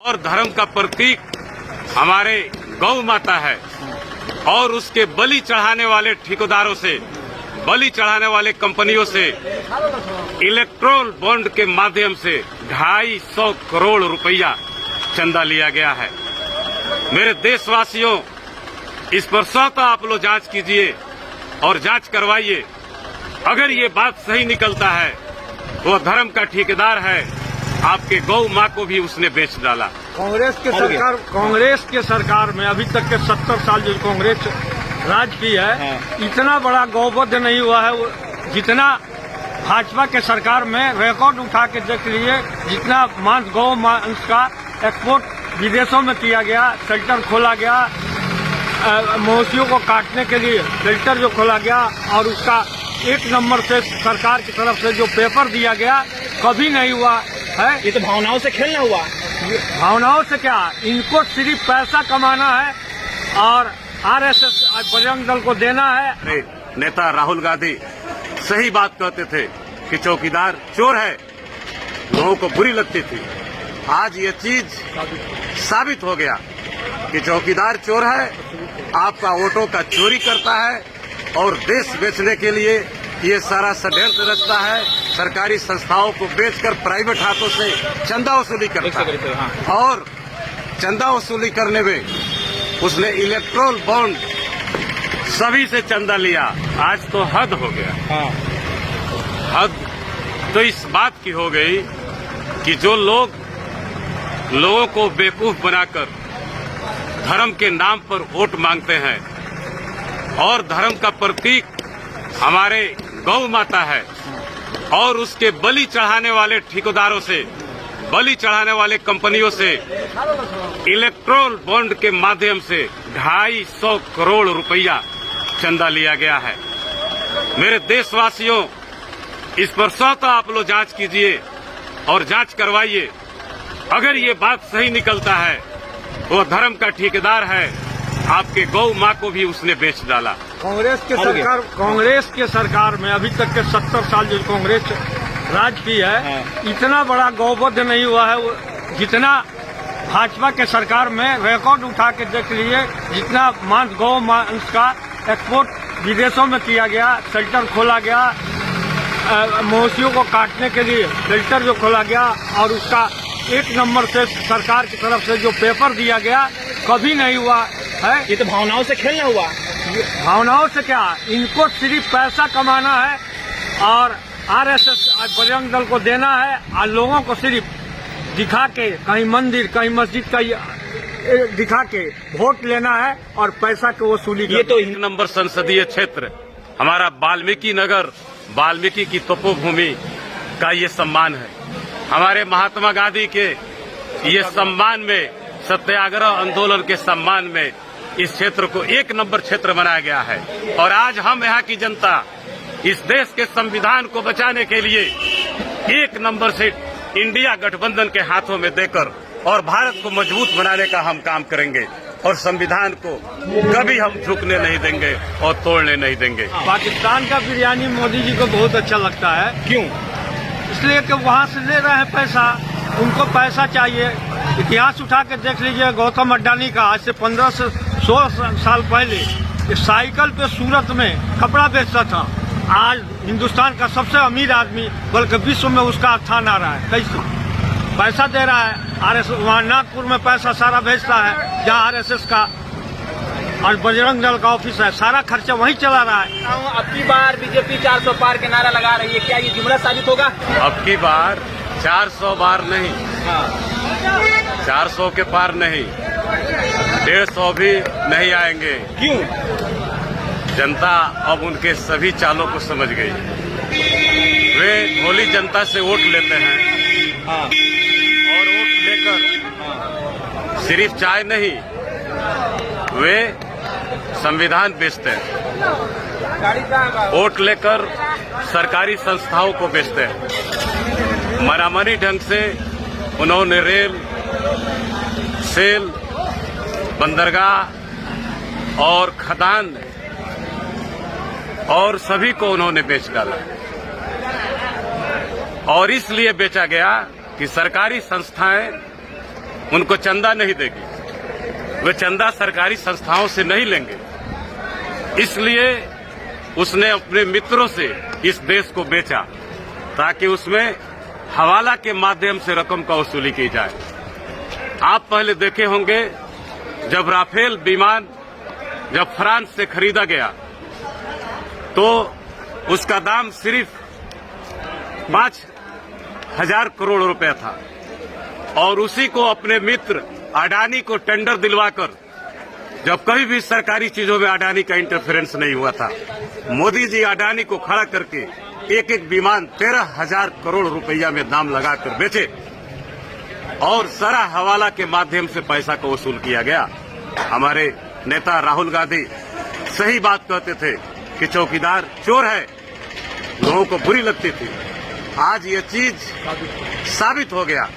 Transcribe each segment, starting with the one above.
और धर्म का प्रतीक हमारे गौ माता है और उसके बलि चढ़ाने वाले ठेकेदारों से, बलि चढ़ाने वाले कंपनियों से इलेक्ट्रोल बॉन्ड के माध्यम से 250 करोड़ रुपया चंदा लिया गया है। मेरे देशवासियों, इस पर स्वतः आप लोग जांच कीजिए और जांच करवाइए। अगर ये बात सही निकलता है वो धर्म का ठेकेदार है, आपके गौ माँ को भी उसने बेच डाला। कांग्रेस के सरकार में अभी तक के 70 साल जो कांग्रेस राज की है, इतना बड़ा गौवध नहीं हुआ है जितना भाजपा के सरकार में। रिकॉर्ड उठा के देख लीजिए, जितना गौ मांस का एक्सपोर्ट विदेशों में किया गया, शेल्टर खोला गया, मवेशियों को काटने के लिए शेल्टर जो खोला गया और उसका 1 नंबर से सरकार की तरफ से जो पेपर दिया गया, कभी नहीं हुआ है। ये तो भावनाओं से खेलना हुआ। भावनाओं से क्या, इनको सिर्फ पैसा कमाना है और आरएसएस बजरंग दल को देना है। नेता राहुल गांधी सही बात कहते थे कि चौकीदार चोर है, लोगों को बुरी लगती थी। आज ये चीज साबित हो गया कि चौकीदार चोर है, आपका वोटों का चोरी करता है और देश बेचने के लिए ये सारा षड्यंत्र रचता है। सरकारी संस्थाओं को बेचकर प्राइवेट हाथों से चंदा वसूली करता है और चंदा वसूली करने में उसने इलेक्ट्रोल बॉन्ड सभी से चंदा लिया। आज तो हद हो गया। हद तो इस बात की हो गई कि जो लोगों को बेवकूफ बनाकर धर्म के नाम पर वोट मांगते हैं और धर्म का प्रतीक हमारे गौ माता है और उसके बलि चढ़ाने वाले ठेकेदारों से, बलि चढ़ाने वाले कंपनियों से इलेक्ट्रोल बॉन्ड के माध्यम से 250 करोड़ रुपया चंदा लिया गया है। मेरे देशवासियों, इस पर स्वतः आप लोग जांच कीजिए और जांच करवाइए। अगर ये बात सही निकलता है वो धर्म का ठेकेदार है, आपके गौ माँ को भी उसने बेच डाला। कांग्रेस के सरकार में अभी तक के 70 साल जो कांग्रेस राज की है, इतना बड़ा गौवध नहीं हुआ है जितना भाजपा के सरकार में। रिकॉर्ड उठा के देख लीजिए, जितना गौ मांस का एक्सपोर्ट विदेशों में किया गया, शेल्टर खोला गया, मवेशियों को काटने के लिए शेल्टर जो खोला गया और उसका 1 नंबर से सरकार की तरफ से जो पेपर दिया गया, कभी नहीं हुआ है। ये तो भावनाओं से खेलना हुआ। भावनाओं से क्या, इनको सिर्फ पैसा कमाना है और आरएसएस बजरंग दल को देना है और लोगों को सिर्फ दिखा के कहीं मंदिर कहीं मस्जिद का दिखा के वोट लेना है और पैसा की वसूली। ये तो 1 नंबर संसदीय क्षेत्र हमारा वाल्मीकि नगर, वाल्मीकि की तपोभूमि का ये सम्मान है। हमारे महात्मा गांधी के ये सम्मान में, सत्याग्रह आंदोलन के सम्मान में इस क्षेत्र को 1 नंबर क्षेत्र बनाया गया है। और आज हम यहाँ की जनता इस देश के संविधान को बचाने के लिए 1 नंबर से इंडिया गठबंधन के हाथों में देकर और भारत को मजबूत बनाने का हम काम करेंगे और संविधान को कभी हम झुकने नहीं देंगे और तोड़ने नहीं देंगे। पाकिस्तान का बिरयानी मोदी जी को बहुत अच्छा लगता है। क्यों? इसलिए कि वहाँ से ले रहे हैं पैसा, उनको पैसा चाहिए। इतिहास उठा के देख लीजिए, गौतम अडानी का आज से 15 से 16 साल पहले साइकिल पे सूरत में कपड़ा बेचता था। आज हिंदुस्तान का सबसे अमीर आदमी, बल्कि विश्व में उसका स्थान आ रहा है। कैसे पैसा दे रहा है आरएसएस, वहाँ नागपुर में पैसा सारा भेजता है जहाँ आरएसएस का और बजरंग दल का ऑफिस है, सारा खर्चा वहीं चला रहा है। अब की बार बीजेपी 400 पार के नारा लगा रही है, क्या ये जुमला साबित होगा? अब की बार 400 बार नहीं, 400 के पार नहीं, 150 भी नहीं आएंगे। क्यों? जनता अब उनके सभी चालों को समझ गई। वे भोली जनता से वोट लेते हैं और वोट लेकर सिर्फ चाय नहीं, वे संविधान बेचते हैं। वोट लेकर सरकारी संस्थाओं को बेचते हैं। मनामनी ढंग से उन्होंने रेल, सेल, बंदरगाह और खदान और सभी को उन्होंने बेच डाला। और इसलिए बेचा गया कि सरकारी संस्थाएं उनको चंदा नहीं देगी। वे चंदा सरकारी संस्थाओं से नहीं लेंगे। इसलिए उसने अपने मित्रों से इस देश को बेचा ताकि उसमें हवाला के माध्यम से रकम का वसूली की जाए। आप पहले देखे होंगे जब राफेल विमान जब फ्रांस से खरीदा गया तो उसका दाम सिर्फ 5,000 करोड़ रुपया था और उसी को अपने मित्र अडानी को टेंडर दिलवाकर, जब कभी भी सरकारी चीजों में अडानी का इंटरफेरेंस नहीं हुआ था, मोदी जी अडानी को खड़ा करके एक एक विमान 13,000 करोड़ रुपया में दाम लगाकर बेचे और सारा हवाला के माध्यम से पैसा को वसूल किया गया। हमारे नेता राहुल गांधी सही बात कहते थे कि चौकीदार चोर है, लोगों को बुरी लगती थी। आज ये चीज साबित हो गया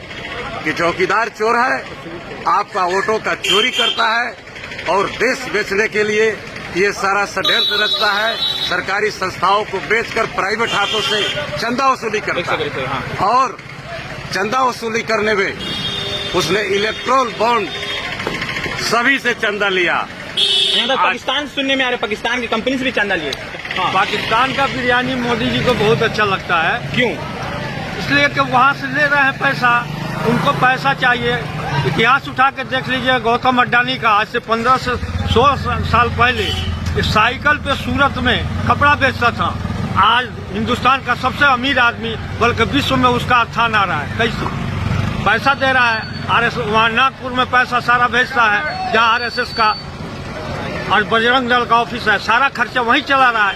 कि चौकीदार चोर है, आपका वोटों का चोरी करता है और देश बेचने के लिए ये सारा षड्यंत्र रचता है। सरकारी संस्थाओं को बेचकर प्राइवेट हाथों से चंदा वसूली करता है और चंदा वसूली करने में उसने इलेक्ट्रोल बॉन्ड सभी से चंदा लिया। पाकिस्तान सुनने में आ रहा है, पाकिस्तान की कंपनी से भी चंदा लिए। पाकिस्तान का बिरयानी मोदी जी को बहुत अच्छा लगता है। क्यों? इसलिए कि वहाँ से ले रहे हैं पैसा, उनको पैसा चाहिए। इतिहास उठा के देख लीजिए, गौतम अडानी का आज से 15 से 16 साल पहले इस साइकिल पे सूरत में कपड़ा बेचता था। आज हिंदुस्तान का सबसे अमीर आदमी, बल्कि विश्व में उसका स्थान आ रहा है। कैसे? पैसा दे रहा है। वहाँ नागपुर में पैसा सारा भेजता है जहाँ RSS का और बजरंग दल का ऑफिस है, सारा खर्चा वहीं चला रहा है।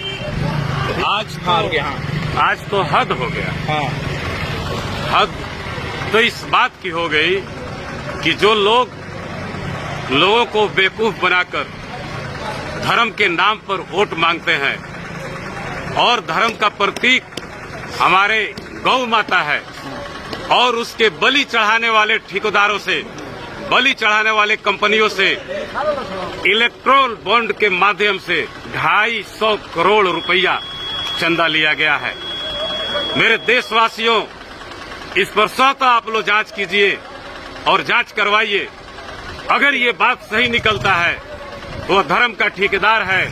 आज तो हद हो गया। हद तो इस बात की हो गई कि जो लोगों को बेवकूफ बनाकर धर्म के नाम पर वोट मांगते हैं और धर्म का प्रतीक हमारे गौ माता है और उसके बलि चढ़ाने वाले ठेकेदारों से, बलि चढ़ाने वाले कंपनियों से इलेक्ट्रोल बॉन्ड के माध्यम से 250 करोड़ रुपया चंदा लिया गया है। मेरे देशवासियों, इस पर स्वतः आप लोग जांच कीजिए और जांच करवाइए। अगर ये बात सही निकलता है तो वह धर्म का ठेकेदार है,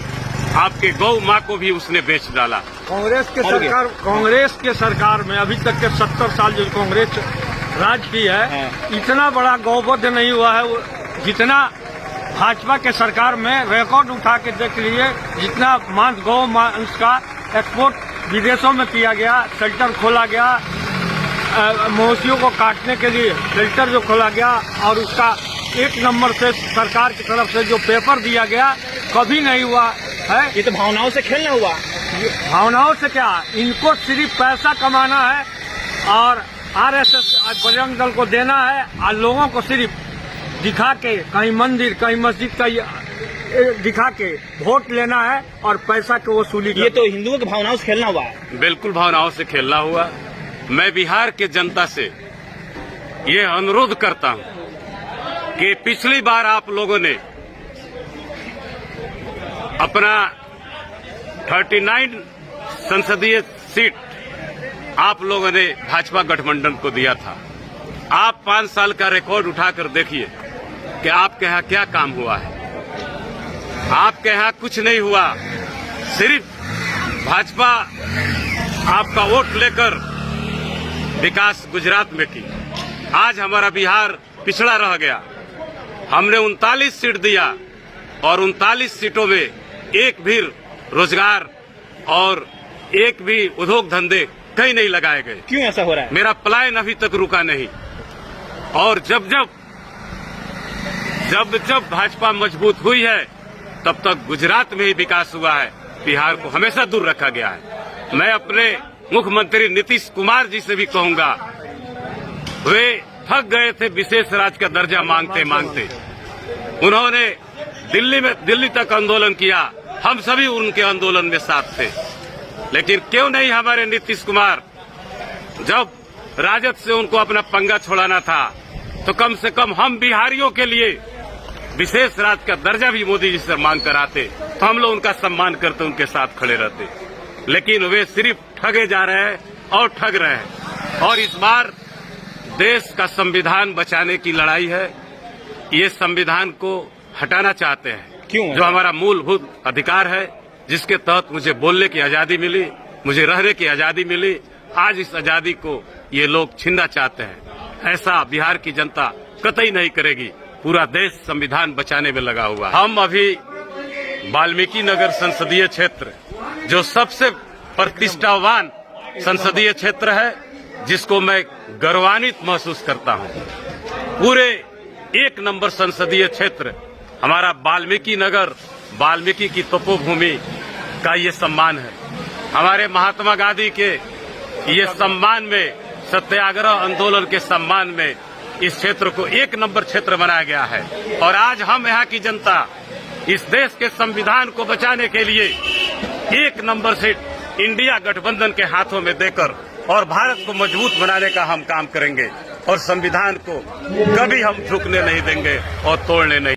आपके गौ माँ को भी उसने बेच डाला। कांग्रेस के सरकार में अभी तक के 70 साल जो कांग्रेस राज की है, इतना बड़ा गौवध नहीं हुआ है जितना भाजपा के सरकार में। रिकॉर्ड उठा के देख लीजिए, जितना गौ मांस का एक्सपोर्ट विदेशों में किया गया, शेल्टर खोला गया, मवेशियों को काटने के लिए शेल्टर जो खोला गया और उसका 1 नंबर से सरकार की तरफ से जो पेपर दिया गया, कभी नहीं हुआ है। ये तो भावनाओं से खेलना हुआ। भावनाओं से क्या, इनको सिर्फ पैसा कमाना है और RSS बजरंग दल को देना है और लोगों को सिर्फ दिखा के कहीं मंदिर कहीं मस्जिद का दिखा के वोट लेना है और पैसा की वसूली। ये तो हिंदुओं की भावनाओं से खेलना हुआ है। बिल्कुल भावनाओं से खेलना हुआ। मैं बिहार के जनता से ये अनुरोध करता हूं कि पिछली बार आप लोगों ने अपना 39 संसदीय सीट आप लोगों ने भाजपा गठबंधन को दिया था। आप 5 साल का रिकॉर्ड उठाकर देखिए कि आपके यहाँ क्या काम हुआ है। आपके यहाँ कुछ नहीं हुआ। सिर्फ भाजपा आपका वोट लेकर विकास गुजरात में की। आज हमारा बिहार पिछड़ा रह गया। हमने 39 सीट दिया और 39 सीटों में एक भी रोजगार और एक भी उद्योग धंधे कहीं नहीं लगाए गए। क्यों ऐसा हो रहा है? मेरा पलायन अभी तक रुका नहीं। और जब जब भाजपा मजबूत हुई है तब तक गुजरात में ही विकास हुआ है, बिहार को हमेशा दूर रखा गया है। मैं अपने मुख्यमंत्री नीतीश कुमार जी से भी कहूंगा, वे थक गए थे विशेष राज्य का दर्जा मांगते मांगते। उन्होंने दिल्ली तक आंदोलन किया, हम सभी उनके आंदोलन में साथ थे। लेकिन क्यों नहीं हमारे नीतीश कुमार, जब राजद से उनको अपना पंगा छोड़ाना था तो कम से कम हम बिहारियों के लिए विशेष राज्य का दर्जा भी मोदी जी से मांग कर आते तो हम लोग उनका सम्मान करते, उनके साथ खड़े रहते। लेकिन वे सिर्फ ठगे जा रहे हैं और ठग रहे हैं। और इस बार देश का संविधान बचाने की लड़ाई है। ये संविधान को हटाना चाहते हैं। क्यों? जो हमारा मूलभूत अधिकार है, जिसके तहत मुझे बोलने की आजादी मिली, मुझे रहने की आजादी मिली, आज इस आजादी को ये लोग छीनना चाहते हैं। ऐसा बिहार की जनता कतई नहीं करेगी। पूरा देश संविधान बचाने में लगा हुआ है। हम अभी वाल्मीकि नगर संसदीय क्षेत्र, जो सबसे प्रतिष्ठावान संसदीय क्षेत्र है, जिसको मैं गौरवान्वित महसूस करता हूं, पूरे 1 नंबर संसदीय क्षेत्र हमारा वाल्मीकि नगर, वाल्मीकि की तपोभूमि का ये सम्मान है। हमारे महात्मा गांधी के ये सम्मान में, सत्याग्रह आंदोलन के सम्मान में इस क्षेत्र को 1 नंबर क्षेत्र बनाया गया है। और आज हम यहाँ की जनता इस देश के संविधान को बचाने के लिए 1 नंबर सीट इंडिया गठबंधन के हाथों में देकर और भारत को मजबूत बनाने का हम काम करेंगे और संविधान को कभी हम झुकने नहीं देंगे और तोड़ने नहीं।